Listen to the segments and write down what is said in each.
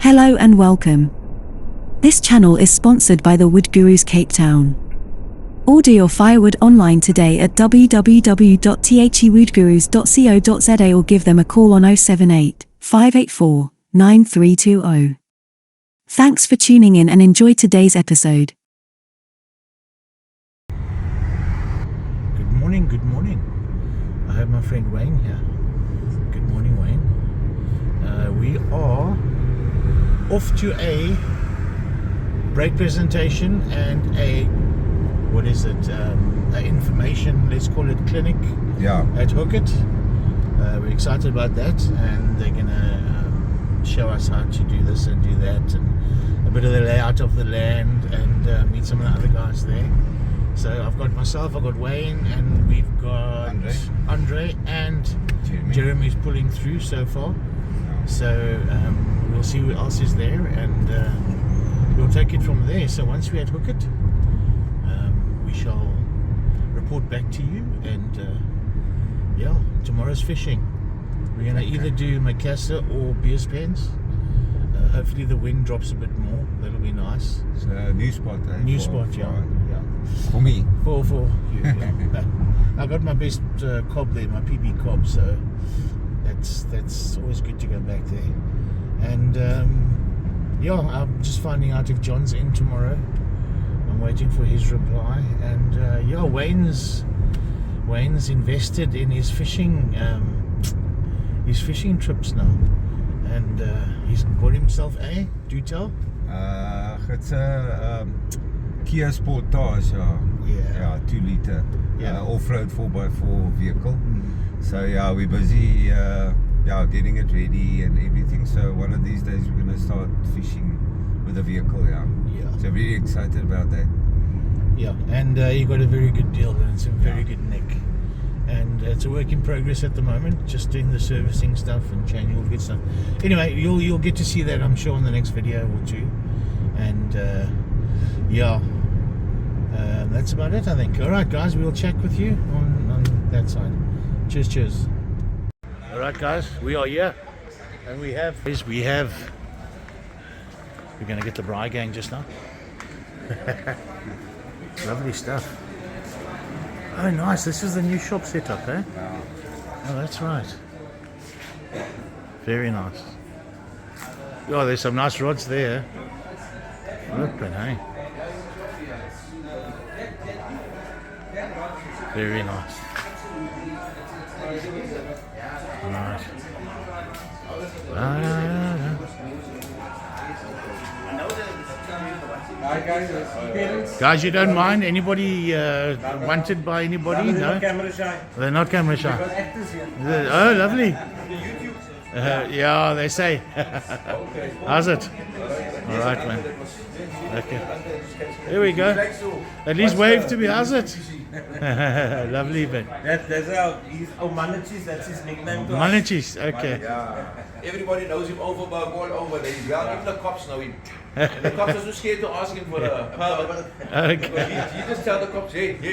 Hello and welcome. This channel is sponsored by the Wood Gurus Cape Town. Order your firewood online today at www.thewoodgurus.co.za or give them a call on 078 584 9320. Thanks for tuning in and enjoy today's episode. Good morning. I have my friend Wayne here. Good morning, Wayne. We are off to a break presentation and a information, let's call it clinic at Hookit. We're excited about that, and they're gonna show us how to do this and do that, and a bit of the layout of the land, and meet some of the other guys there. So I've got myself, I've got Wayne, and we've got Andre and Jeremy's pulling through so far. So we'll see who else is there, and we'll take it from there. So once we're at Hookit, we shall report back to you, and tomorrow's fishing. We're going to either do Macassar or Beers Pens. Hopefully the wind drops a bit more. That'll be nice. It's a new spot, eh? New spot, yeah. For me. For you, yeah. I got my best cob there, my PB cob, so that's always good to go back there. And I'm just finding out if John's in tomorrow. I'm waiting for his reply. And Wayne's invested in his fishing trips now, and he's bought himself a do-tell. It's a Kia Sportage, 2 liter off-road 4x4 vehicle. So we're busy getting it ready and everything. So one of these days we're going to start fishing with the vehicle. So really excited about that. And you got a very good deal, and it's a very good nick. And it's a work in progress at the moment, just doing the servicing stuff and changing all the good stuff. Anyway, you'll get to see that, I'm sure, in the next video or two. And that's about it, I think. Alright guys, we'll check with you on that side. Cheers. Alright guys, we are here, and we're going to get the Bri gang just now. Lovely stuff. Oh nice, this is the new shop setup, eh? Oh, that's right. Very nice. Oh, there's some nice rods there. Look, hey. Very nice. Alright. Guys, you don't mind anybody wanted by anybody? No, not camera shy. They're not camera shy. Oh, lovely. They say. How's it? All right, man. Okay. There we go. At least wave to me. How's it? Lovely, man. That's how he's Manachis, that's his nickname. Manachis, okay. Everybody knows him all over. Even the cops know him. And the cops are so scared to ask him for a permit. Okay. He just tell the cops, hey, go.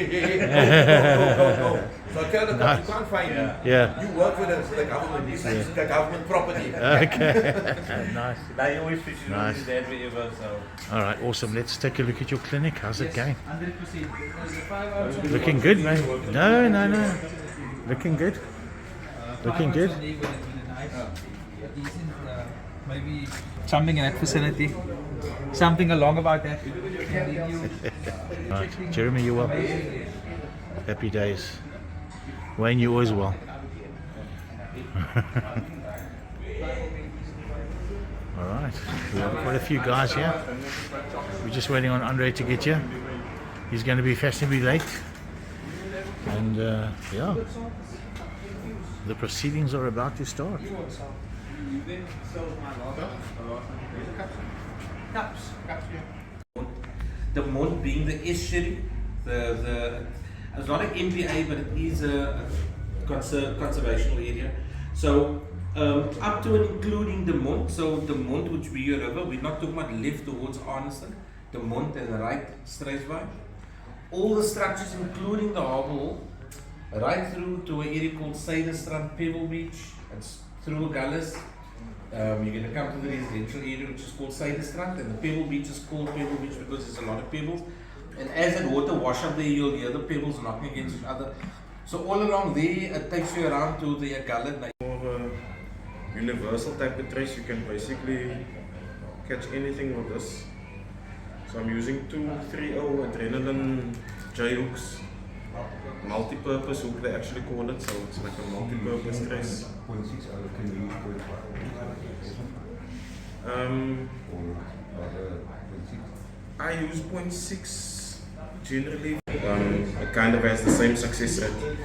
So I tell the cops, you can't find him. You work for the government. This is the government property. Okay. Nice. They always fish with his dad wherever, so. Alright, awesome. Let's take a look at your clinic. How's it going? 100%. Looking good, man. No. Looking good. Maybe something in that vicinity. Something along about that. Right. Jeremy, you well? Happy days. Wayne, you as well. Alright, we have quite a few guys here. We're just waiting on Andre to get here. He's going to be fashionably late. And the proceedings are about to start. The mont being the estuary, it's not an MPA, but it is a conservational area. So up to and including the mont. So the mont, which be a river, we're not talking about left towards Arniston. The mont and the right Strathspey. All the structures, including the harbour hall, right through to an area called Seiderstrand Pebble Beach, and through Gullis, You're going to come to the residential area which is called Seidenstraat, and the Pebble Beach is called Pebble Beach because there's a lot of pebbles. And as that water wash up there, you'll hear the pebbles knocking against each other. So all along there, it takes you around to the gullet. For universal type of trace, you can basically catch anything with this. So I'm using 230 adrenaline J hooks, multi-purpose hook they actually call it, so it's like a multi-purpose trace. I use 0.6 generally. It kind of has the same success rate.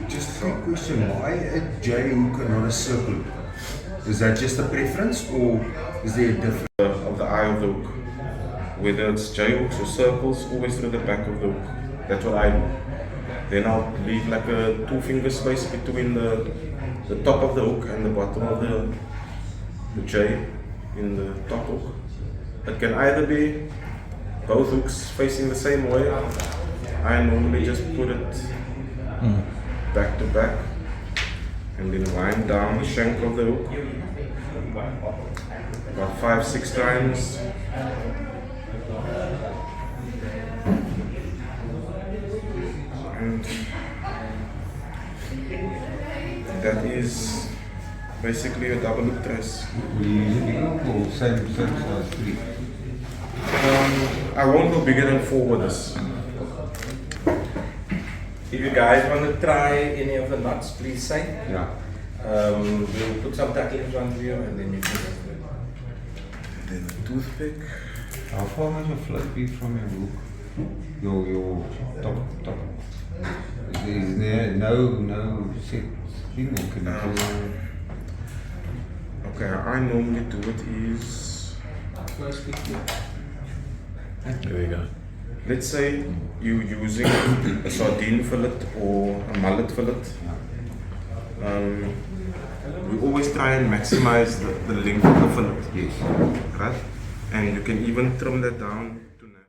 Just a quick question, why a J hook and not a circle? Is that just a preference or is there a difference? Of the eye of the hook. Whether it's J hooks or circles, always through the back of the hook. That's what I do. Then I'll leave like a 2 finger space between the top of the hook and the bottom of the J in the top hook. It can either be both hooks facing the same way. I normally just put it back to back and then wind down the shank of the hook about 5-6 times. And that is basically a double loop trace. Will you use a big hook or same size 3? I won't go bigger than 4 with this. If you guys want to try any of the knots, please say. Yeah. We'll put some tackle in front of you and then you can just do it. Then a toothpick. How far must your float be from your hook? Your top. Is there no set thing or can you just... Okay, I normally do it is... There we go. Let's say you're using a sardine fillet or a mullet fillet. We always try and maximize the length of the fillet. Yes. Right? And you can even trim that down to now.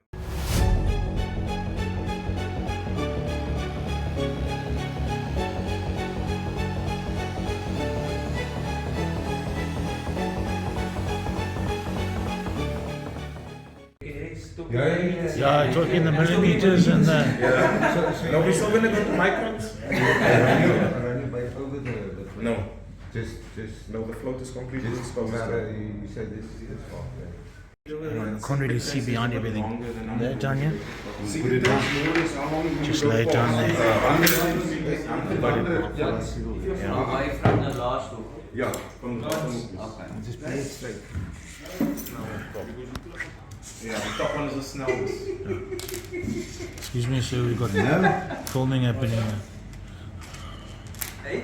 Yeah, talking the millimeters and the... No, we're still gonna go to microns? No. Just No, the float is completely exposed. you said this far. I can't really see behind everything. There, Tanya? Put it down. Just lay it down there. Away from the last hook. Yeah, from the bottom. Okay. Just play it straight. Yeah, the top one is the snells. Excuse me, sir, we've got filming happening here. Hey?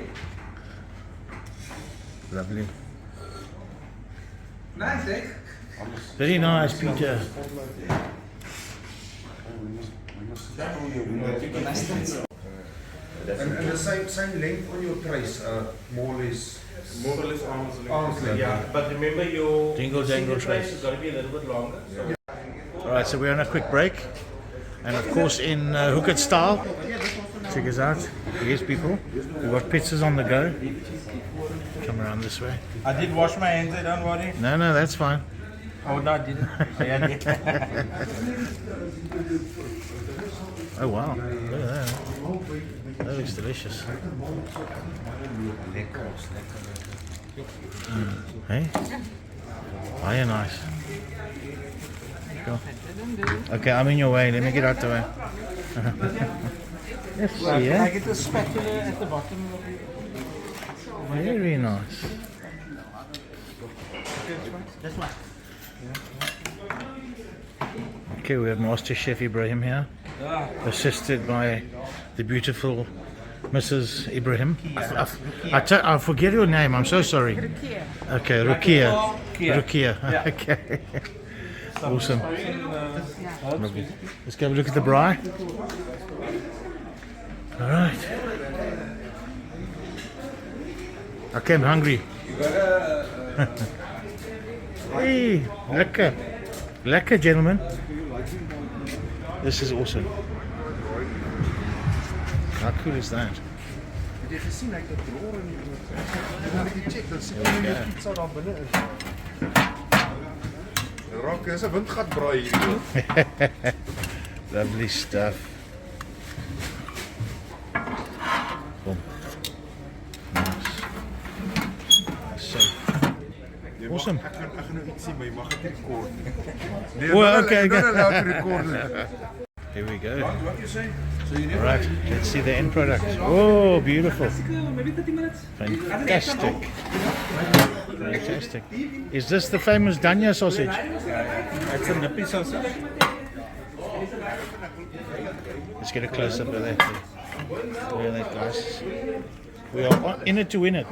Lovely. Nice, eh? Very nice, Peter. And the same length on your trace, more or less. More or less arms length. Arms length. Yeah, but remember your Jingle jangle trace. has got to be a little bit longer. So Alright, so we're on a quick break. And of course in hooked style. Check us out. Here's people. We've got pizzas on the go. Come around this way. I did wash my hands, don't worry. No, that's fine. Oh, no, I didn't. Yeah, I did. Oh wow, look at that. That looks delicious. Hey? Very nice. Go. Okay, I'm in your way. Let me get out the way. Yes, Can I yeah. get the spatula at the bottom? Very nice. This one. Okay, we have Master Chef Ibrahim here, assisted by the beautiful Mrs. Ibrahim. I forget your name, I'm so sorry. Okay, Rukia. Rukia. Yeah. Okay. Awesome. Lovely. Let's go have a look at the braai. Alright. Okay, I'm hungry. Hey, lekker. Lekker, gentlemen. This is awesome. How cool is that? jy gesien hy het 'n drawer in die boot. En as jy check, dan sien jy die pizza daar binne is. Rock is 'n windgat braai hier. Lovely stuff. Boom. Nice. So awesome. Ek gaan nou iets sien, maar jy mag dit rekord. Okay. Not allowed to record it. Here we go. What you say? So you Right, let's see the end product. Oh, beautiful. Maybe 30 minutes. Fantastic. Fantastic. Is this the famous Danya sausage? It's a nippy sausage. Let's get a close up of that. Look at that, guys. We are in it to win it.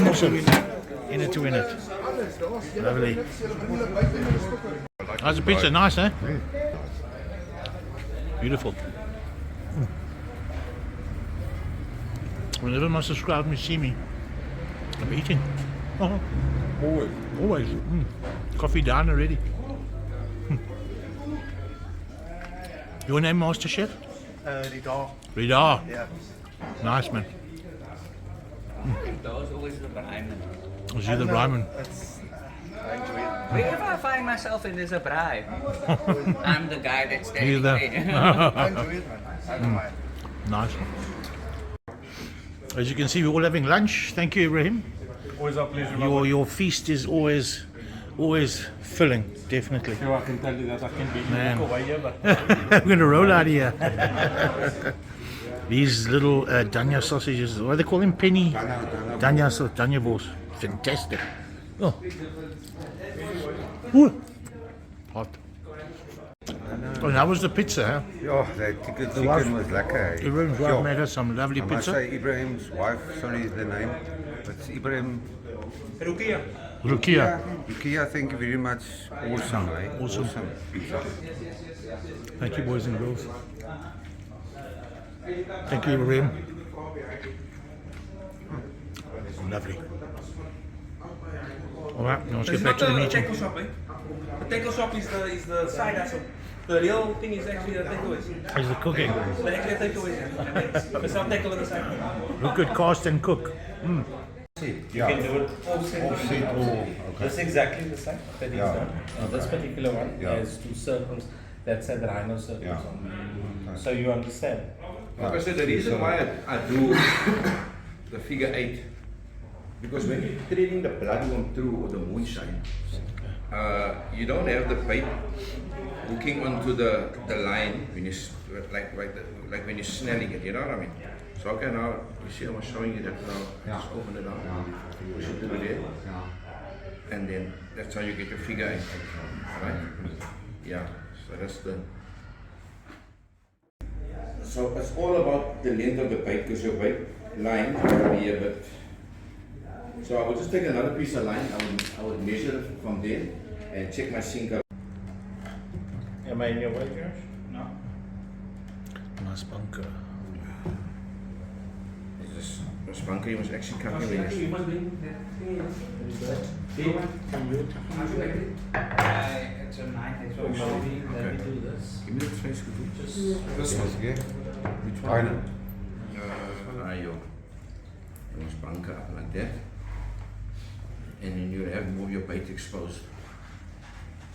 Awesome. In it to win it. Lovely. How's the pizza? Nice, eh? Beautiful. Whenever my subscribers see me, I'm eating. Oh, always. Coffee down already. Your name, Master Chef? Rida. Rida. Yeah. Nice, man. That was always the braai. Was you the Ryman? I enjoy it. Wherever I find myself in there's a braai, I'm the guy that's standing You're there. I enjoy it, man. I don't mind. Nice one. As you can see, we're all having lunch. Thank you, Ibrahim. Always our pleasure. Your feast is always filling, definitely. Sure, I can tell you that I can be Man. walk away here, but I'm going to roll out of here. These little Danya sausages, what do they call them? Penny? Danya balls. Fantastic. Oh. Ooh. Hot. Oh, that was the pizza, huh? Ja, the chicken was lekker. Ibrahim's wife made us some lovely I must pizza. say Ibrahim's wife, sorry the name, it's Ibrahim. Rukia. Rukia. Rukia, thank you very much. Awesome, eh? Awesome. pizza. Thank you, boys and girls. Thank you, Ibrahim. Lovely. All right, now let's get back to the meeting. tackle shop, eh? The tackle shop is the side hustle. The real thing is actually the takeaways. Is the cooking? The actual takeaways. The self tackle on the side. Who could cast and cook? You can do it offset. That's exactly the side that is done. This particular one has two circles that said rhino circles on. So you understand. Like I said, the reason why I do the figure 8, because when you're treating the bloodworm through or the moonshine, you don't have the bait hooking onto the line when you like when you're snelling it. You know what I mean? So okay, now you see I'm showing you that now. Just open it up, push it through there, and then that's how you get your figure 8, right? Yeah. So that's the. So it's all about the length of the bait, because your bait line will be a bit. So I would just take another piece of line. I would measure it from there and check my sink up. Am I in your way, Josh? No. Nice bunker. This bunker, you must actually come here. You must be it's a 9, so let me do this. Give me the face. This was good. Which one? You must bunker up like that. And then you have more of your bait exposed.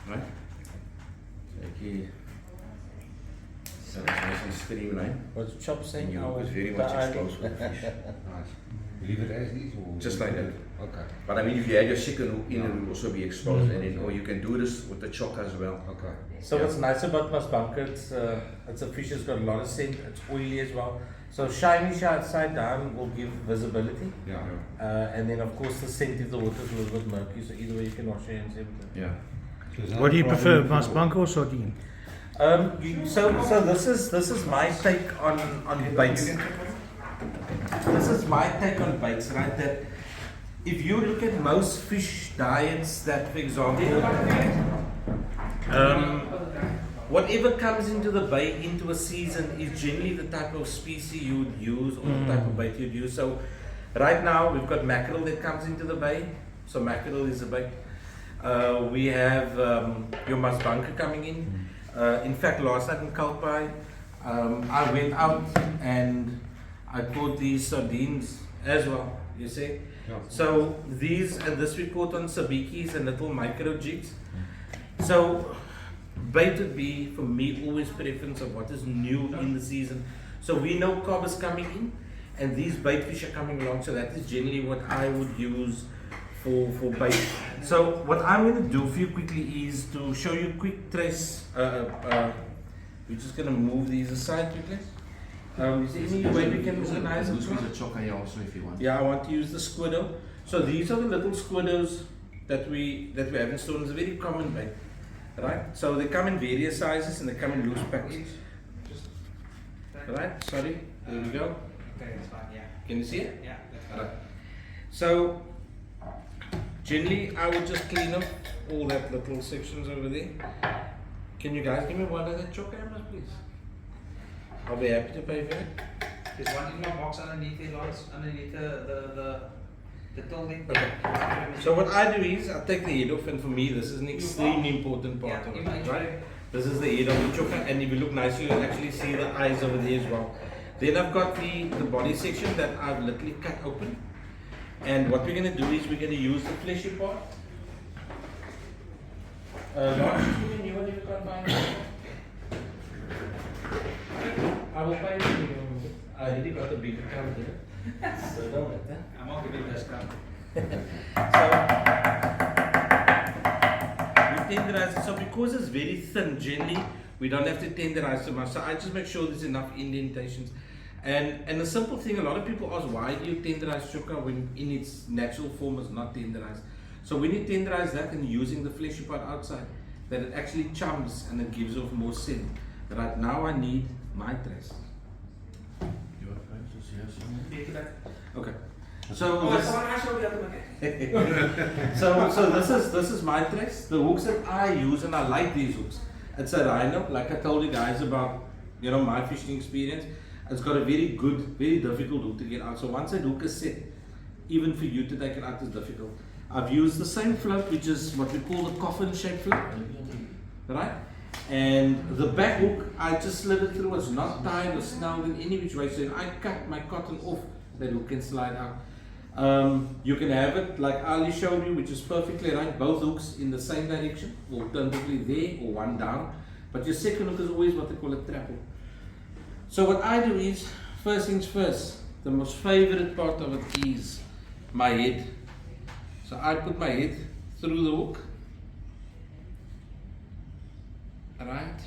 Right? Okay. So that's nice and streamlined. What's Chop saying? And you was very much exposed with the fish. Nice. Leave it as is or? Just like that. Okay. But I mean, if you had your chicken hook in, it will also be exposed, and then, or you can do this with the chock as well. Okay. So what's nice about Mas Bunker, it's a fish that's got a lot of scent, it's oily as well. So shiny side down will give visibility. Yeah. And then of course the scent if the water is a little bit murky, so either way you can wash your hands everything. Yeah. What do you prefer, mas bunker or sardine? So this is my take on baits. This is my take on baits, right? That if you look at most fish diets, that for example, whatever comes into the bay into a season is generally the type of species you would use or the type of bait you'd use. So right now we've got mackerel that comes into the bay. So mackerel is a bait. We have your mas bunker coming in. In fact, last night in Kalpai, I went out and I caught these sardines as well, you see. So these, and this we caught on sabikis and little micro jigs. So bait would be, for me, always preference of what is new in the season. So we know cob is coming in, and these bait fish are coming along, so that is generally what I would use for bait. So what I'm going to do for you quickly is to show you a quick trace. We're just going to move these aside quickly. Is there any way we can organize it? Use a choker also if you want. Yeah, I want to use the squiddo. So these are the little squiddos that we have in store. It's a very common bait, right? So they come in various sizes and they come in loose packs. Right, sorry, there we go. Okay, it's fine, yeah. Can you see it? Yeah, that's fine. Right. So generally I would just clean up all that little sections over there. Can you guys give me one of the choker hammers, please? I'll be happy to pay for it. There's one in my box underneath the lights, underneath the tilting. Okay. So what I do is I take the head off, and for me this is an extremely important part of it, right? This is the head of the choker, and if you look nice you'll actually see the eyes over there as well. Then I've got the body section that I've literally cut open, and what we're going to do is we're going to use the fleshy part. Lars, give me one if you can't find it. I will find it. I already got a big account there, so don't matter. I'm not giving this count. We tenderize it, so because it's very thin, generally we don't have to tenderize so much. So I just make sure there's enough indentations. And the simple thing, a lot of people ask, why do you tenderize choker when in its natural form is not tenderized? So when you tenderize that and using the fleshy part outside, that it actually chums and it gives off more scent. Right now I need my trace. You are going to see us? Okay. So this is my trace. The hooks that I use, and I like these hooks. It's a rhino, like I told you guys about, you know, my fishing experience. It's got a very good, very difficult hook to get out. So once that hook is set, even for you to take it out is difficult. I've used the same float, which is what we call the coffin shaped float, right? And the back hook, I just slid it through. It's not tied or snelled in any which way. So when I cut my cotton off, that hook can slide out. You can have it like Ali showed you, which is perfectly right, both hooks in the same direction, alternatively there or one down. But your second hook is always what they call a trap hook. So what I do is, first things first, the most favorite part of it is my head. So I put my head through the hook, right,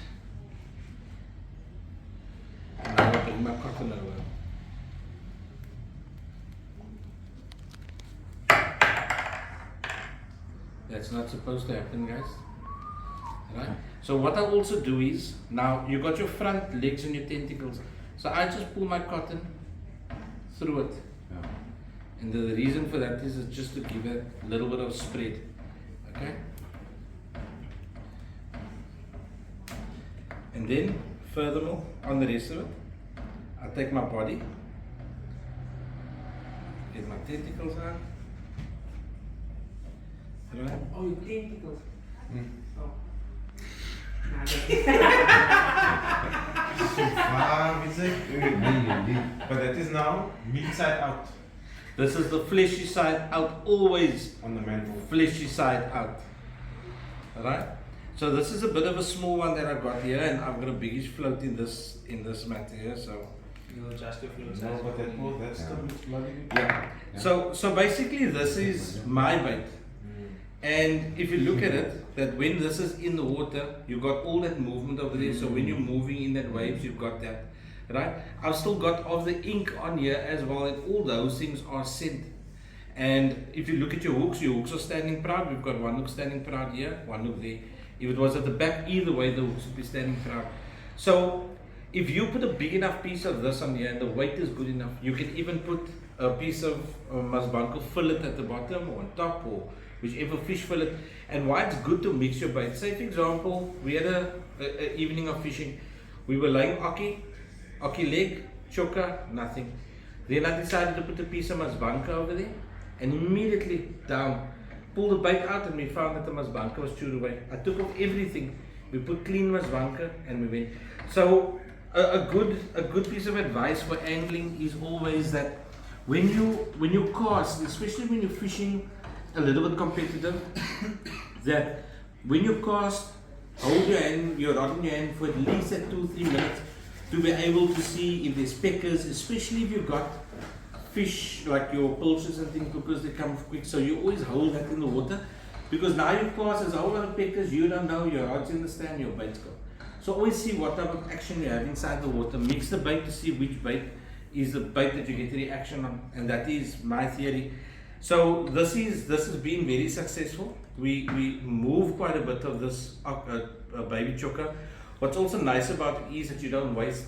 and I will bring my cotton over. That's not supposed to happen, guys. Right? So what I also do is, now you got your front legs and your tentacles. So I just pull my cotton through it. And the reason for that is just to give it a little bit of spread. Okay? And then, furthermore, on the rest of it, I take my body, get my tentacles out. Right? Oh, your tentacles. Oh. But that is now meat side out. This is the fleshy side out, always on the mantle. Fleshy side out. Alright? So this is a bit of a small one that I've got here, and I've got a biggish float in this matter here, so You'll adjust your float. No, but that's the bloody. yeah. So basically this is my bait. And if you look at it, that when this is in the water, you got all that movement over there. So when you're moving in that waves, you've got that, right? I've still got of the ink on here as well, and all those things are scent. And if you look at your hooks are standing proud. We've got one hook standing proud here, one hook there. If it was at the back, either way, the hooks would be standing proud. So if you put a big enough piece of this on here and the weight is good enough, you can even put a piece of masbanko fillet at the bottom or on top, or whichever fish fillet. And why it's good to mix your bait. Say for example, we had a evening of fishing. We were laying aki leg, choker, nothing. Then I decided to put a piece of masbanka over there, and immediately down, pulled the bait out, and we found that the masbanka was chewed away. I took off everything. We put clean masbanka and we went. So a good piece of advice for angling is always that when you cast, especially when you're fishing a little bit competitive, that when you cast, hold your hand, your rod in your hand for at least 2-3 minutes to be able to see if there's peckers, especially if you've got fish like your pilchards and things, because they come quick. So you always hold that in the water, because now you cast, there's a whole lot of peckers, you don't know, your rod's in the stand, your bait's gone. So always see what type of action you have inside the water. Mix the bait to see which bait is the bait that you get the reaction on, and that is my theory. So this has been very successful. We move quite a bit of this baby choker. What's also nice about it is that you don't waste.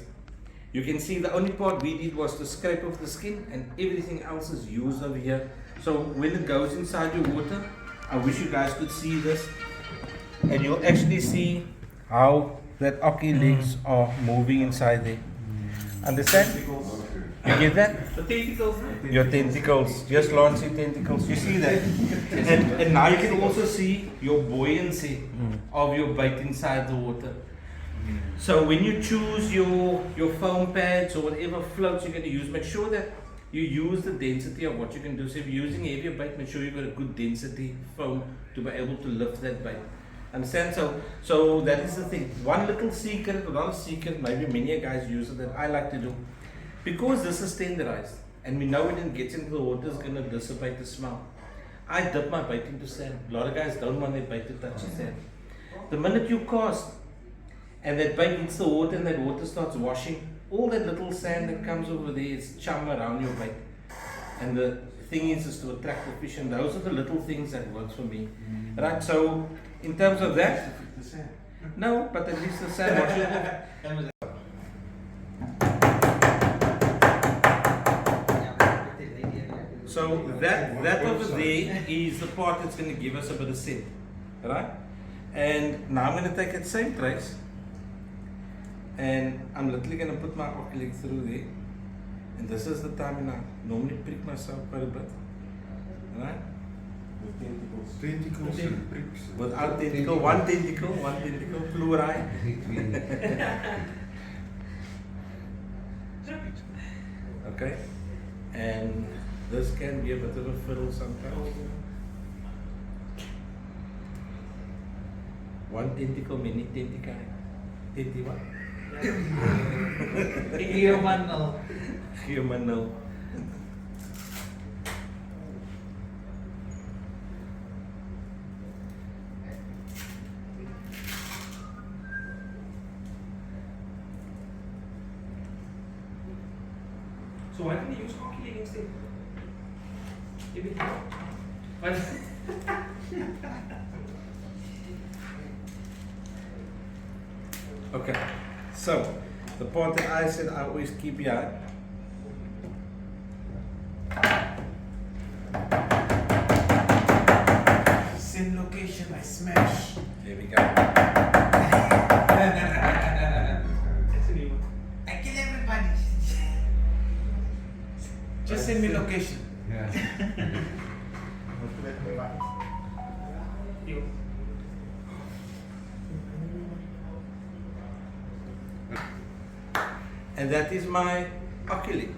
You can see the only part we did was to scrape off the skin, and everything else is used over here. So when it goes inside your water, I wish you guys could see this, and you'll actually see how that aki legs are moving inside there. Understand? You get that? The tentacles. Your tentacles, just launch your tentacles. You see that? And now you can also see your buoyancy of your bait inside the water. So when you choose your foam pads or whatever floats you're going to use, make sure that you use the density of what you can do. So if you're using heavier bait, make sure you've got a good density foam to be able to lift that bait. Understand? So that is the thing. One little secret, or not a secret, maybe many guys use it, that I like to do. Because this is tenderized, and we know when it gets into the water, it's going to dissipate the smell. I dip my bait into sand. A lot of guys don't want their bait to touch the sand. The minute you cast, and that bait hits the water, and that water starts washing, all that little sand that comes over there is chum around your bait. And the thing is to attract the fish, and those are the little things that works for me. Right, so in terms of that, no, but at least the sand washes. So that over there is the part that's going to give us a bit of scent, right? And now I'm going to take that same trace, and I'm literally going to put my leg through there, and this is the time when I normally prick myself quite a bit, right? Tentacles and pricks. Without tentacle, one tentacle, plural. Okay, and this can be a bit of a fiddle sometimes. One tentacle, many tentacle. Tentacle. Human. So why didn't you use hockey leg instead? Maybe. Okay, so the part that I said I always keep here. Same location, I smash. There we go. That's a new one. I kill everybody. Just send me location. Yeah. You. And that is my oculi.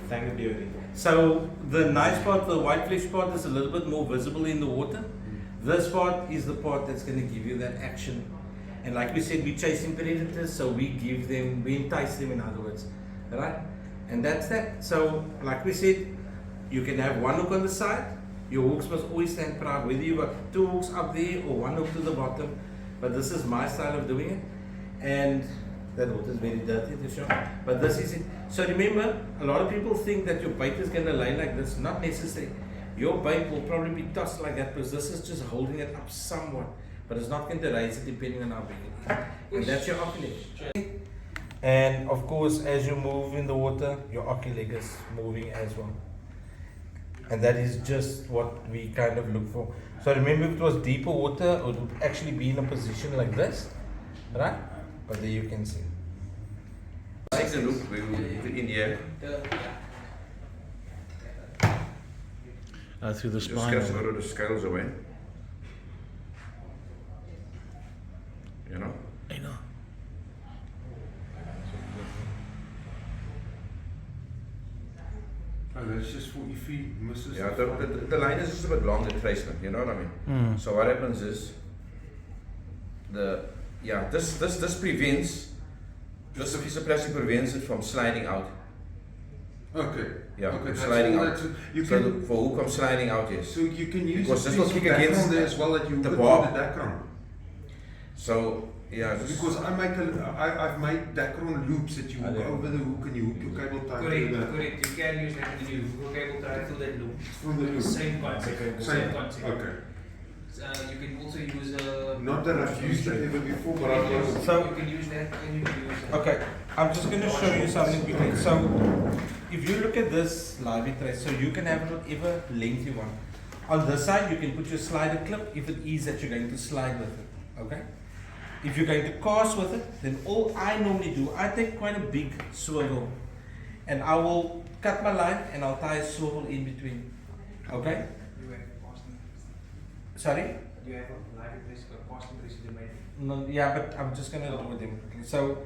Thank you. So the nice part, the white flesh part, is a little bit more visible in the water. This part is the part that's going to give you that action. And like we said, we're chasing predators, so we entice them, in other words, right? And that's that. So like we said, you can have one hook on the side. Your hooks must always stand proud, whether you've got two hooks up there or one hook to the bottom. But this is my style of doing it. And that water is very dirty to show, but this is it. So remember, a lot of people think that your bait is going to lay like this. Not necessary. Your bait will probably be tossed like that, because this is just holding it up somewhat, but it's not going to raise it depending on how big it is. And that's your oculi leg. And of course, as you move in the water, your oculi leg is moving as well. And that is just what we kind of look for. So remember, if it was deeper water, it would actually be in a position like this, right? But there you can see. Take a look, we will put it in here. Through the Just spine. scratch a lot of the scales away. You know? I know. Oh, it's just for if he misses. Yeah, the line is just a bit long, the tracement, you know what I mean? So what happens is, this prevents, this piece of plastic prevents it from sliding out. Okay. Yeah, Okay, sliding out. You So can, for hook of sliding out, yes. so you can use Because a this will piece of kick against Dacron there as well that you the put bar. on the Dacron. So, yeah, just, Because I've made Dacron loops that you hook over the hook and you hook your cable tie Correct, to the correct. You can use that when you hook a cable tie through that loop. from the loop. Same concept. Same concept. Okay. You can also use a. Not that I've used it ever before, but I've used So- you can use that and you can use that. Okay, I'm just going to show you something quickly. So, if you look at this lively trace, so you can have whatever length you want. On this side, you can put your slider clip if it is that you're going to slide with it. Okay? If you're going to cast with it, then all I normally do, I take quite a big swivel and I will cut my line and I'll tie a swivel in between. Okay? You have casting. Sorry? You have a live trace or casting trace in the main. No, yeah, but I'm just gonna do with them quickly. So,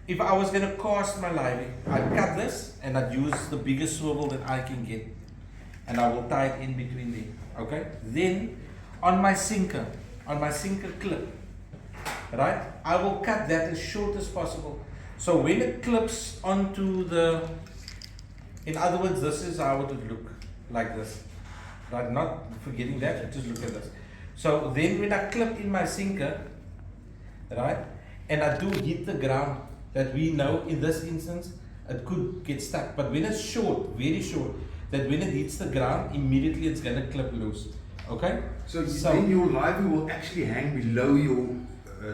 if I was gonna cast my lively, I'd cut this and I'd use the biggest swivel that I can get, and I will tie it in between there. Okay. Then, on my sinker clip, right? I will cut that as short as possible. So when it clips onto the, in other words, this is how it would look, like this, right? Not forgetting that, just look at this. So then when I clip in my sinker, right, and I do hit the ground, that we know in this instance it could get stuck. But when it's short, very short, that when it hits the ground, immediately it's gonna clip loose. Okay? So then your lively will actually hang below your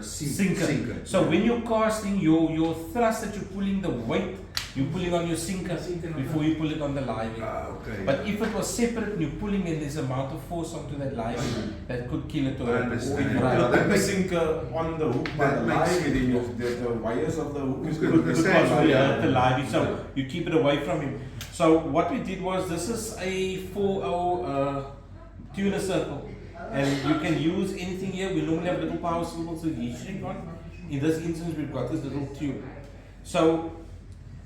sinker. So when you're casting, your thrust that you're pulling, the weight you're pulling on your sinker before you pull it on the lively. Okay. But if it was separate and you're pulling in, there's amount of force onto that lively that could kill it. Or understand. right. Yeah, that makes- sinker on the hook by that the makes line, the wires of the hook is Could Could understand. possibly hurt the lively, so you keep it away from him. So what we did was, this is a 4-0 tuner circle, and you can use anything here. We normally have little power swivels with heat shrink on. In this instance, we've got this little tube. So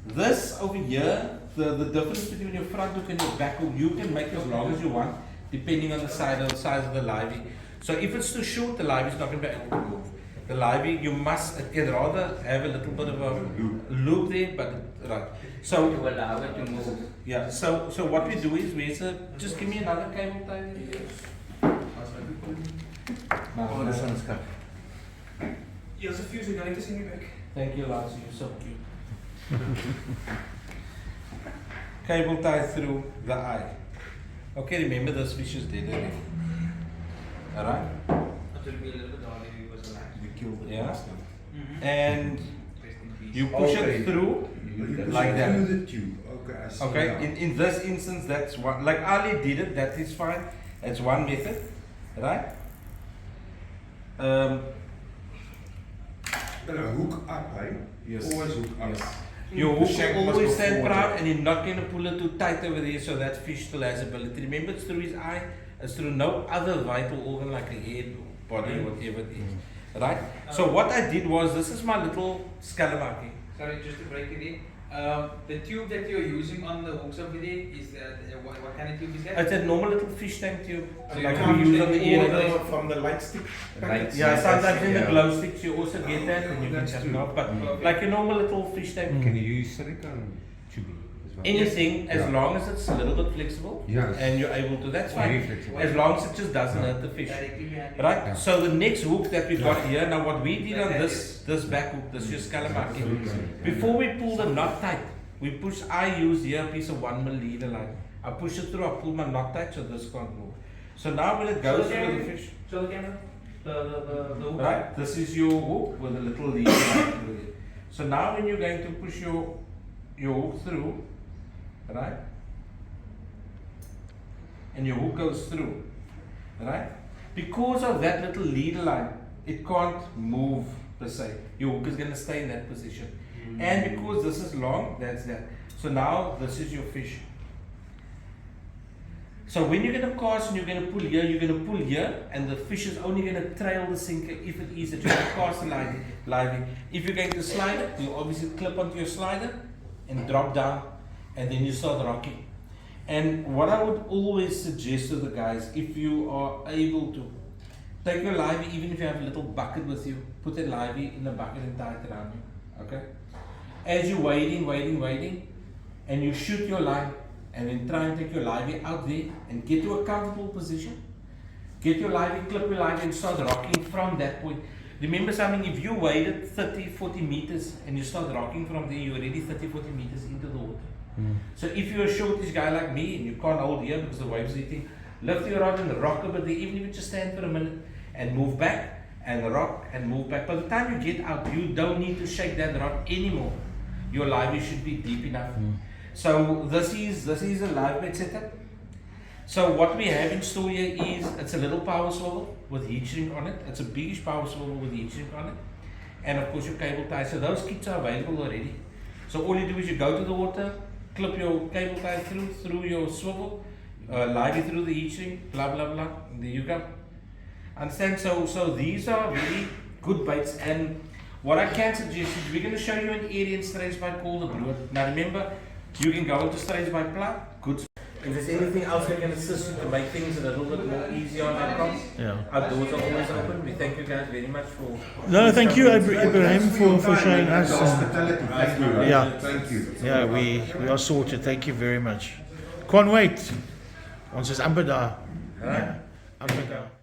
this over here, the difference between your front hook and your back hook, you can make as long as you want, depending on the size of the lively. So if it's too short, the lively is not going to be able to move. The lively, it can rather have a little bit of a loop there, but right. So To allow it to move. yeah. So what we do is just give me another cable tie. No, this one's cut. Here's a fuse going to send me back. Thank you, Lance. You're so cute. Cable tie through the eye. Okay, remember this fish is dead already. Alright? It will be a little bit harder if it was alive. You killed it. Yeah. Mm-hmm. And you push Okay. it through You push like it that. through the tube. Okay, I see. Okay, now. in this instance, that's one. Like Ali did it, that is fine. That's one method, right? Hook up, right? Yes. Always hook up. Yes. Your The hook shank will must always go stand forward. proud, and you're not going to pull it too tight over there, so that fish still has ability. Remember, it's through his eye, it's through no other vital organ like a head, body, whatever it is. Right? So what I did was, this is my little scalamaki. Sorry, just to break it in. The tube that you're using on the hooks over there is what kind of tube is that? It's a normal little fish tank tube, So like you we use on the ear. From the light stick. Yeah, sometimes in the yeah. glow sticks you also get that, and you can that's cut true. it off. But like a normal little fish tank, Can you use silicone tubing as well? anything as Yeah. long as it's a little bit flexible, Yes. and you're able to, that's Very fine. flexible. As long as it just doesn't hurt the fish. Directly behind it. Right? Yeah. So the next hook that we got here, now what we did on this back hook, this is calamari. Before we pull the knot tight, I use here a piece of 1 mm leader line. I push it through, I pull my knot tight so this can't move. So now when it goes through the fish, Show the camera. The hook. right? This is your hook with a little leader line through it. So now when you're going to push your hook through, right? And your hook goes through, right? Because of that little leader line, it can't move per se. Your hook is going to stay in that position. And because this is long, that's that. So now this is your fish. So when you're going to cast and you're going to pull here, and the fish is only going to trail the sinker if it is that you're going to cast the lively. If you're going to slide it, you obviously clip onto your slider and drop down, and then you start rocking. And what I would always suggest to the guys, if you are able to, take your livey, even if you have a little bucket with you, put the livey in the bucket and tie it around you. Okay? As you're waiting, and you shoot your line, and then try and take your livey out there and get to a comfortable position. Get your livey, clip your livey, and start rocking from that point. Remember something, if you waited 30, 40 meters and you start rocking from there, you're already 30, 40 meters into the water. So if you're a shortish guy like me and you can't hold here because the waves are hitting, lift your rod and rock a bit there, even if you just stand for a minute and move back and rock and move back. By the time you get out, you don't need to shake that rod anymore. Your livey should be deep enough. So this is a live bait setup. So what we have in store here is, it's a little power swivel with heat shrink on it. It's a biggish power swivel with heat shrink on it. And of course your cable tie. So those kits are available already. So all you do is you go to the water, clip your cable tie through your swivel, lively through the heat shrink, blah blah blah, and there you go. Understand? So these are really good baits, and what I can suggest is we're going to show you an area in Straitsbite called the Brood. Now remember, you can go into Straitsbite Plug, good. If there's anything else we can assist you to make things a little bit more easier on our crops, our doors are always open. We thank you guys very much for... No, thank you Ibrahim for showing us. Hospitality, thank you. Yeah. Thank you. Yeah, we are sorted. Thank you very much. Can't wait. Ons is amper daar. Ja, amper daar.